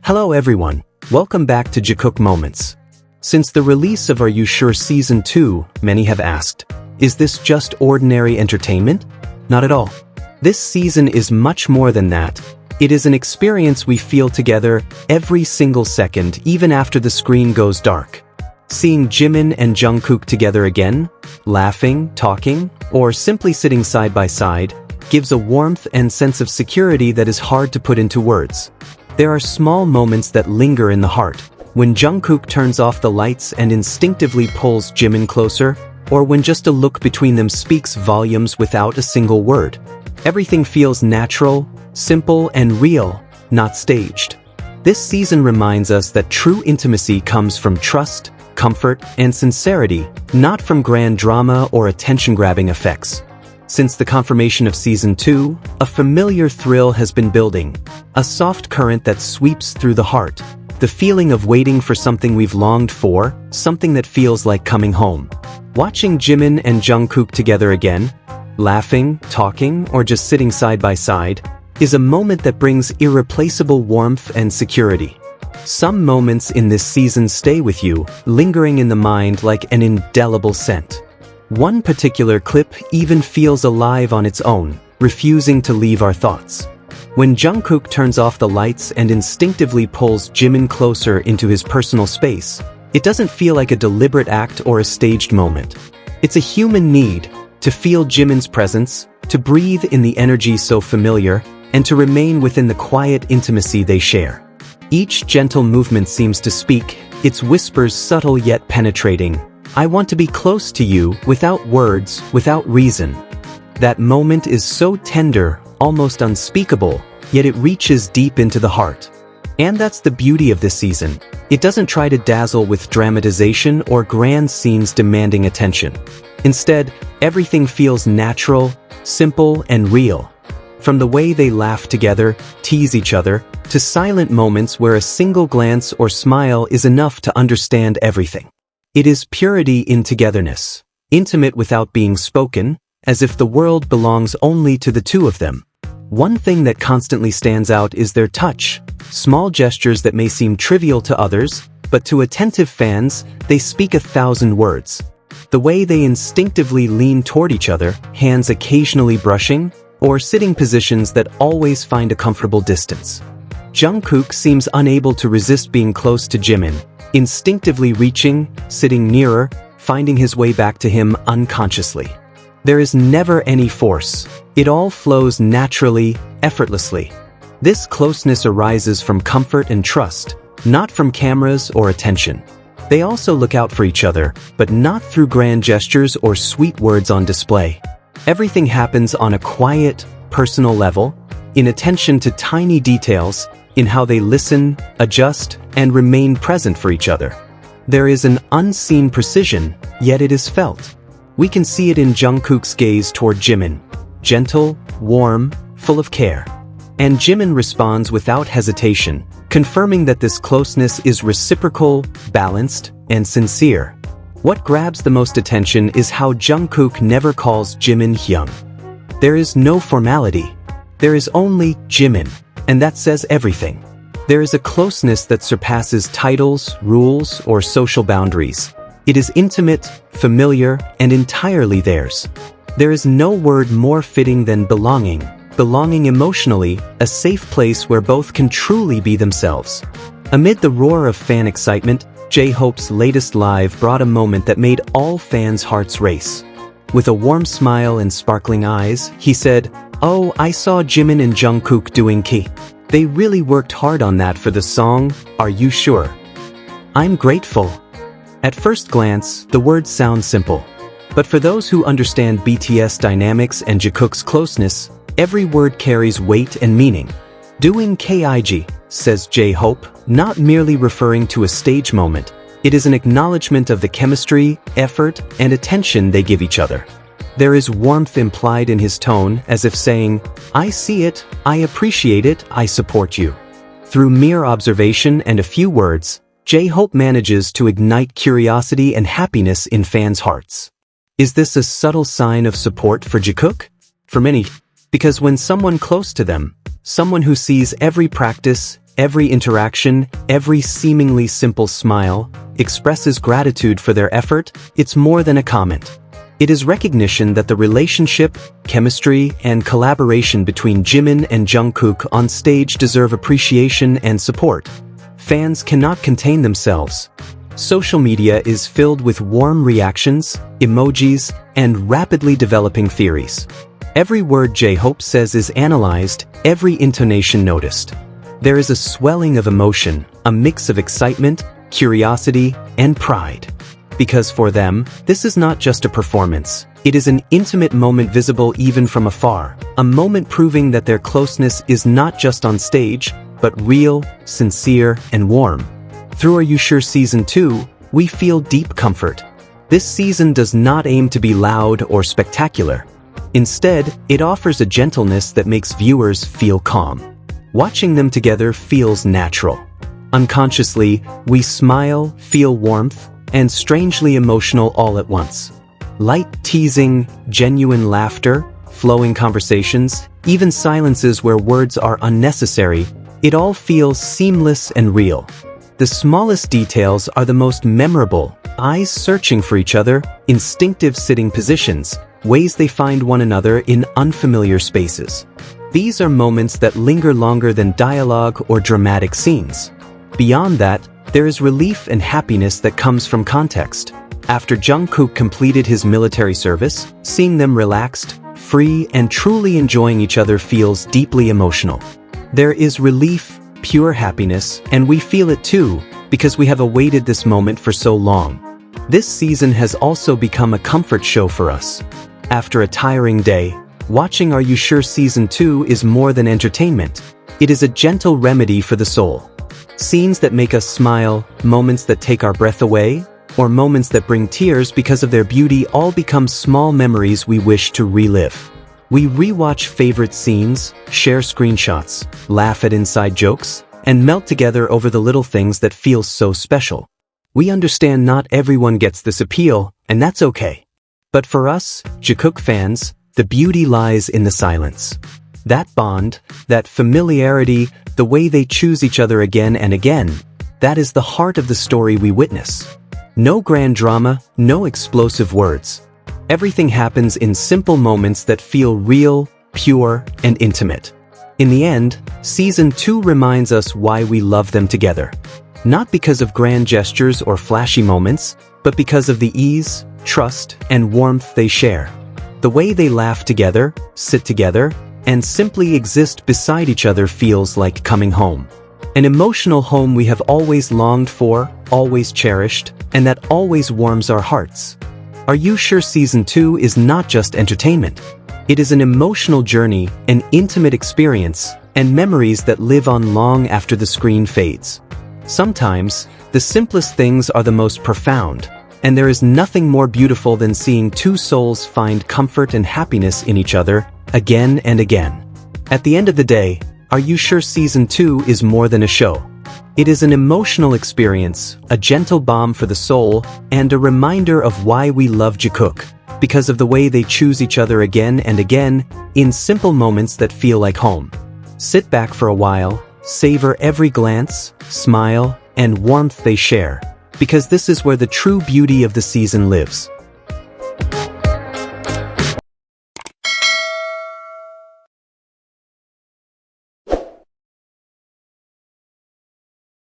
Hello everyone, welcome back to Jikook Moments. Since the release of Are You Sure Season 2, many have asked, is this just ordinary entertainment? Not at all. This season is much more than that. It is an experience we feel together every single second, even after the screen goes dark. Seeing Jimin and Jungkook together again, laughing, talking, or simply sitting side by side, gives a warmth and sense of security that is hard to put into words. There are small moments that linger in the heart, when Jungkook turns off the lights and instinctively pulls Jimin closer, or when just a look between them speaks volumes without a single word. Everything feels natural, simple, and real, not staged. This season reminds us that true intimacy comes from trust, comfort, and sincerity, not from grand drama or attention-grabbing effects. Since the confirmation of Season 2, a familiar thrill has been building, a soft current that sweeps through the heart, the feeling of waiting for something we've longed for, something that feels like coming home. Watching Jimin and Jungkook together again, laughing, talking, or just sitting side by side, is a moment that brings irreplaceable warmth and security. Some moments in this season stay with you, lingering in the mind like an indelible scent. One particular clip even feels alive on its own, refusing to leave our thoughts. When Jungkook turns off the lights and instinctively pulls Jimin closer into his personal space, it doesn't feel like a deliberate act or a staged moment. It's a human need to feel Jimin's presence, to breathe in the energy so familiar, and to remain within the quiet intimacy they share. Each gentle movement seems to speak, its whispers subtle yet penetrating. I want to be close to you, without words, without reason. That moment is so tender, almost unspeakable, yet it reaches deep into the heart. And that's the beauty of this season. It doesn't try to dazzle with dramatization or grand scenes demanding attention. Instead, everything feels natural, simple, and real. From the way they laugh together, tease each other, to silent moments where a single glance or smile is enough to understand everything. It is purity in togetherness, intimate without being spoken, as if the world belongs only to the two of them. One thing that constantly stands out is their touch, small gestures that may seem trivial to others, but to attentive fans, they speak 1,000 words. The way they instinctively lean toward each other, hands occasionally brushing, or sitting positions that always find a comfortable distance. Jungkook seems unable to resist being close to Jimin, instinctively reaching, sitting nearer, finding his way back to him unconsciously. There is never any force. It all flows naturally, effortlessly. This closeness arises from comfort and trust, not from cameras or attention. They also look out for each other, but not through grand gestures or sweet words on display. Everything happens on a quiet, personal level, in attention to tiny details, in how they listen, adjust, and remain present for each other. There is an unseen precision, yet it is felt. We can see it in Jungkook's gaze toward Jimin, gentle, warm, full of care. And Jimin responds without hesitation, confirming that this closeness is reciprocal, balanced, and sincere. What grabs the most attention is how Jungkook never calls Jimin Hyung. There is no formality. There is only Jimin. And that says everything. There is a closeness that surpasses titles, rules, or social boundaries. It is intimate, familiar, and entirely theirs. There is no word more fitting than belonging. Belonging emotionally, a safe place where both can truly be themselves. Amid the roar of fan excitement, J-Hope's latest live brought a moment that made all fans' hearts race. With a warm smile and sparkling eyes, he said, "Oh, I saw Jimin and Jungkook doing key. They really worked hard on that for the song, Are You Sure?" I'm grateful. At first glance, the words sound simple. But for those who understand BTS dynamics and Jikook's closeness, every word carries weight and meaning. Doing KIG, says J-Hope, not merely referring to a stage moment. It is an acknowledgement of the chemistry, effort, and attention they give each other. There is warmth implied in his tone, as if saying, I see it, I appreciate it, I support you. Through mere observation and a few words, J-Hope manages to ignite curiosity and happiness in fans' hearts. Is this a subtle sign of support for Jikook? For many, because when someone close to them, someone who sees every practice, every interaction, every seemingly simple smile, expresses gratitude for their effort. It's more than a comment. It is recognition that the relationship, chemistry, and collaboration between Jimin and Jungkook on stage deserve appreciation and support. Fans cannot contain themselves. Social media is filled with warm reactions, emojis, and rapidly developing theories. Every word J-Hope says is analyzed, every intonation noticed. There is a swelling of emotion, a mix of excitement, curiosity, and pride. Because for them, this is not just a performance. It is an intimate moment visible even from afar, a moment proving that their closeness is not just on stage, but real, sincere, and warm. Through Are You Sure Season 2, we feel deep comfort. This season does not aim to be loud or spectacular. Instead, it offers a gentleness that makes viewers feel calm. Watching them together feels natural. Unconsciously, we smile, feel warmth, and strangely emotional all at once. Light teasing, genuine laughter, flowing conversations, even silences where words are unnecessary, it all feels seamless and real. The smallest details are the most memorable, eyes searching for each other, instinctive sitting positions, ways they find one another in unfamiliar spaces. These are moments that linger longer than dialogue or dramatic scenes. Beyond that, there is relief and happiness that comes from context. After Jungkook completed his military service, seeing them relaxed, free, and truly enjoying each other feels deeply emotional. There is relief, pure happiness, and we feel it too, because we have awaited this moment for so long. This season has also become a comfort show for us. After a tiring day, watching Are You Sure Season 2 is more than entertainment. It is a gentle remedy for the soul. Scenes that make us smile, moments that take our breath away, or moments that bring tears because of their beauty all become small memories we wish to relive. We rewatch favorite scenes, share screenshots, laugh at inside jokes, and melt together over the little things that feel so special. We understand not everyone gets this appeal, and that's okay. But for us, Jikook fans, the beauty lies in the silence. That bond, that familiarity, the way they choose each other again and again, that is the heart of the story we witness. No grand drama, no explosive words. Everything happens in simple moments that feel real, pure, and intimate. In the end, Season 2 reminds us why we love them together. Not because of grand gestures or flashy moments, but because of the ease, trust, and warmth they share. The way they laugh together, sit together, and simply exist beside each other feels like coming home. An emotional home we have always longed for, always cherished, and that always warms our hearts. Are You Sure Season 2 is not just entertainment. It is an emotional journey, an intimate experience, and memories that live on long after the screen fades. Sometimes, the simplest things are the most profound, and there is nothing more beautiful than seeing two souls find comfort and happiness in each other, again and again. At the end of the day, Are You Sure Season 2 is more than a show. It is an emotional experience, a gentle balm for the soul, and a reminder of why we love Jikook, because of the way they choose each other again and again, in simple moments that feel like home. Sit back for a while, savor every glance, smile, and warmth they share, because this is where the true beauty of the season lives.